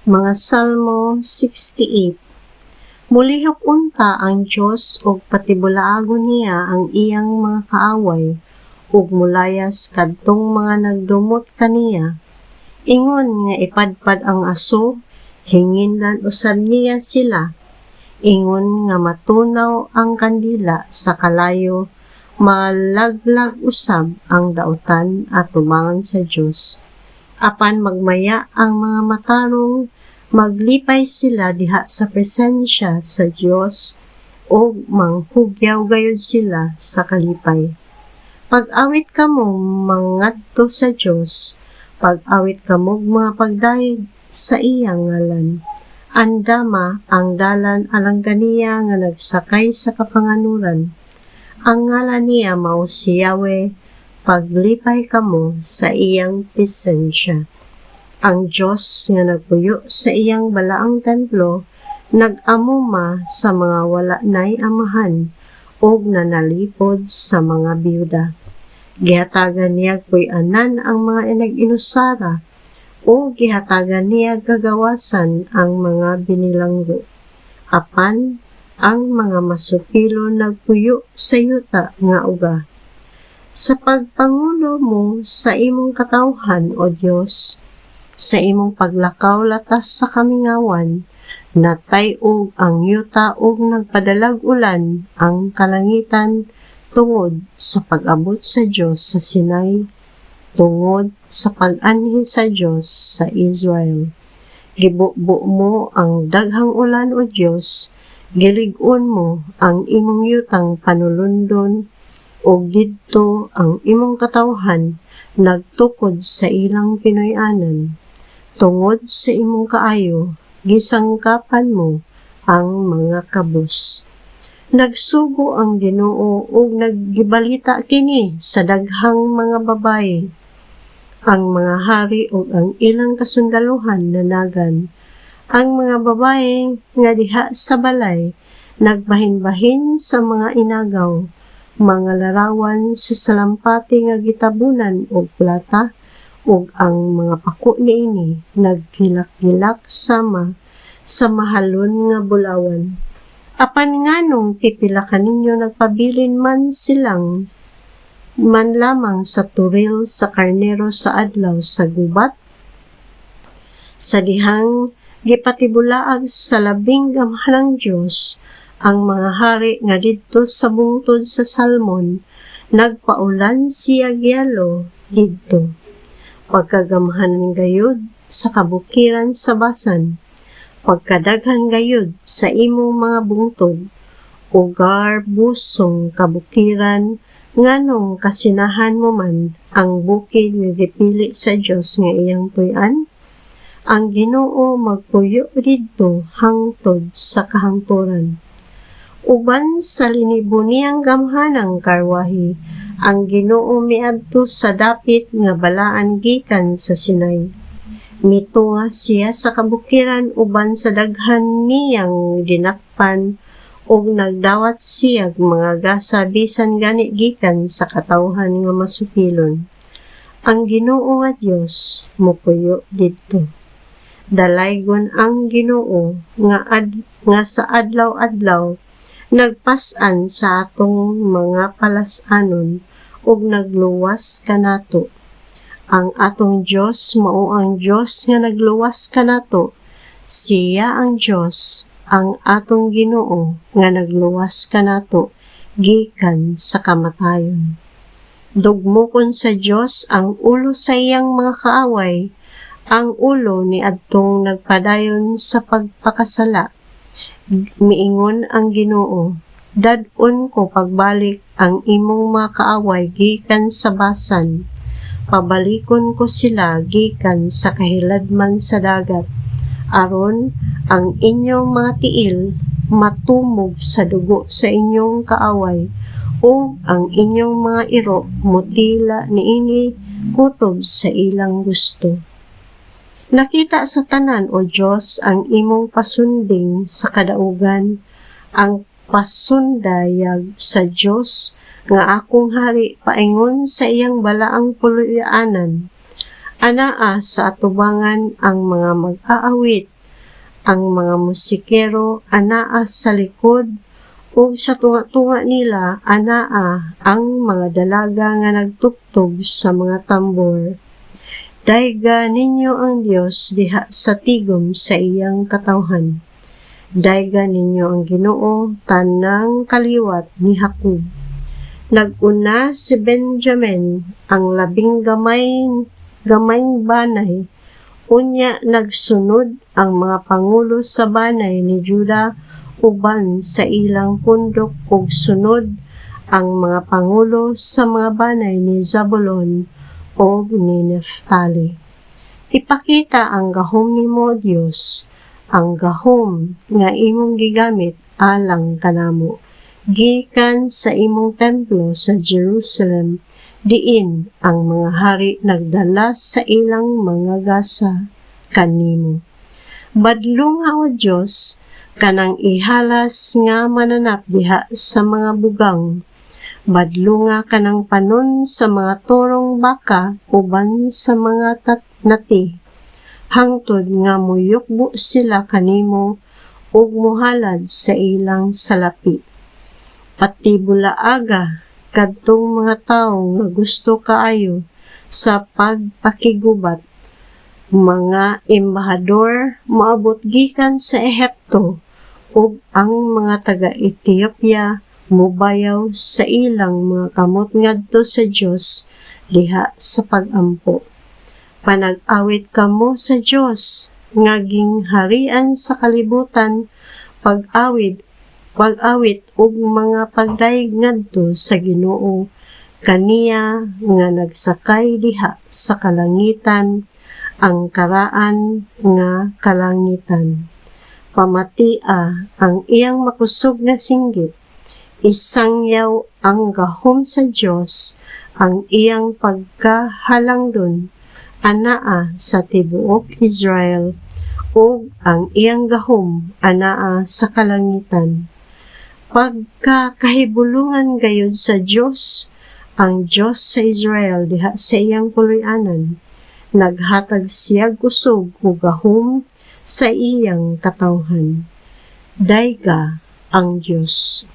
Mga Salmo 68. Mulihok unta ang Diyos ug patibulaagon niya ang iyang mga kaaway ug mulayas kadtong mga nagdumot kaniya. Ingon nga ipadpad ang aso, hinginlan usab niya sila. Ingon nga matunaw ang kandila sa kalayo, malaglag usab ang dautan at tumangan sa Diyos. Apan magmaya ang mga matarong, maglipay sila diha sa presensya sa Diyos o manghugyaw gayud sila sa kalipay. Pag-awit kamo mangadto sa Diyos, pag-awit kamo mga pagdayeg sa iyang ngalan. Andama ang dalan alang ganiya nga nagsakay sa kapanganuran. Ang ngalan niya mao si Yahweh, paglipay kamo sa iyang presensya. Ang Diyos nga nagpuyo sa iyang balaang templo, nag-amuma sa mga wala nay amahan, ug nanalipod sa mga biyuda. Gihatagan niya puy-anan ang mga nag-inusara, o gihatagan niya gagawasan ang mga binilanggo. Apan, ang mga masupilo nagpuyo sa yuta nga uga. Sa pagpangulo mo sa imong katawhan, O Diyos, sa imong paglakaw latas sa kamingawan, natay-og ang yuta ug nagpadalag ulan ang kalangitan tungod sa pag-abot sa Diyos sa Sinai, tungod sa pag-anhi sa Diyos sa Israel. Gibubo mo ang daghang ulan, O Diyos, gilig-on mo ang imong yutang panulundon, o didto ang imong katawhan nagtukod sa ilang pinoy-anan. Tungod sa imong kaayo, gisangkapan mo ang mga kabus. Nagsugo ang Ginoo ug naggibalita kini sa daghang mga babaye. Ang mga hari ug ang ilang kasundaluhan nanagan. Ang mga babaye nga diha sa balay nagbahin-bahin sa mga inagaw, mga larawan sa salampati nga gitabunan og plata, ug ang mga pako niini naggilak-gilak sama sa mahalon nga bulawan. Apan nganong pipila kaninyo nagpabilin man silang man lamang sa turil sa karnero sa adlaw sa gubat? Sa dihang gipatibulaag sa labing gamhanang Diyos, ang mga hari nga didto sa bungtod sa Salmon, nagpaulan siya gyalo didto. Pagkagamhanan gayud sa kabukiran sa Basan, pagkadaghan gayud sa imong mga bungtod, ugar busong kabukiran, nganong kasinahan mo man ang bukid nga gipili sa Diyos nga iyang puy-an? Ang Ginoo magpuyo didto hangtod sa kahangturan. Uban sa linibo niyang gamhanang karwahi, ang Ginoo miadto sa dapit nga balaan gikan sa Sinai. Mitunga siya sa kabukiran uban sa daghan niyang dinakpan, ug nagdawat siya mga gasa bisan gani gikan sa katawhan nga masupilon. Ang Ginoo nga Dios mopuyo didto. Dalaygon ang Ginoo nga sa adlaw-adlaw nagpas-an sa atong mga palasanon ug nagluwas kanato. Ang atong Diyos mao ang Diyos nga nagluwas kanato. Siya ang Diyos, ang atong Ginoo nga nagluwas kanato gikan sa kamatayon. Dugmokon sa Diyos ang ulo sa iyang mga kaaway, ang ulo ni adtong nagpadayon sa pagpakasala. Miingon ang Ginoo, dad-on ko pagbalik ang imong mga kaaway gikan sa Basan. Pabalikon ko sila gikan sa kahiladman sa dagat, aron ang inyong mga tiil matumog sa dugo sa inyong kaaway, o ang inyong mga iro mutila niini kutob sa ilang gusto. Nakita sa tanan, O Diyos, ang imong pasunding sa kadaugan, ang pasundayag sa Diyos nga akong hari paingon sa iyang balaang puluyanan. Anaa sa atubangan ang mga mag-aawit Ang mga musikero anaa sa likod ug sa tunga-tunga nila anaa ang mga dalaga nga nagtugtog sa mga tambor. Dayga ninyo ang Dios diha sa tigom sa iyang katawhan. Dayga ninyo ang Ginoo tanang kaliwat ni Jacob. Naguna si Benjamin ang labing gamayng banay. Unya nagsunod ang mga pangulo sa banay ni Juda uban sa ilang pundok ug sunod ang mga pangulo sa mga banay ni Zabulon ug ni Neftali. Ipakita ang gahom nimo Dios, ang gahom nga imong gigamit alang kanamo gikan sa imong templo sa Jerusalem, diin ang mga hari nagdala sa ilang mga gasa kanimo. Badlong nga o Dios, kanang ihalas nga mananap diha sa mga bugang. Badlo nga kanang panon sa mga torong baka uban sa mga nati. Hangtod nga muyukbo sila kanimo ug muhalad sa ilang salapi. Pati bulaaga kadtong mga tawo nga gusto kaayo sa pagpakigubat. Mga embahador moabot gikan sa Ehipto ug ang mga taga-Ethiopia mobayaw sa ilang mga kamot ngadto sa Dios diha sa pagampo. Panag-awit kamo sa Dios nga gingharian sa kalibutan, pag-awit ug mga pagdaig ngadto sa Ginoo kaniya nga nagsakay diha sa kalangitan, ang karaan nga kalangitan. Pamatia ang iyang makusog nga singgit, isangyaw ang gahom sa Dios, ang iyang pagkahalangdon anaa sa tibuok Israel, ug ang iyang gahom anaa sa kalangitan. Pagkakahibulungan gayud sa Dios, ang Dios sa Israel diha sa iyang puloy-anan, naghatag siya kusog ug gahom sa iyang katawhan. Dayga ang Dios.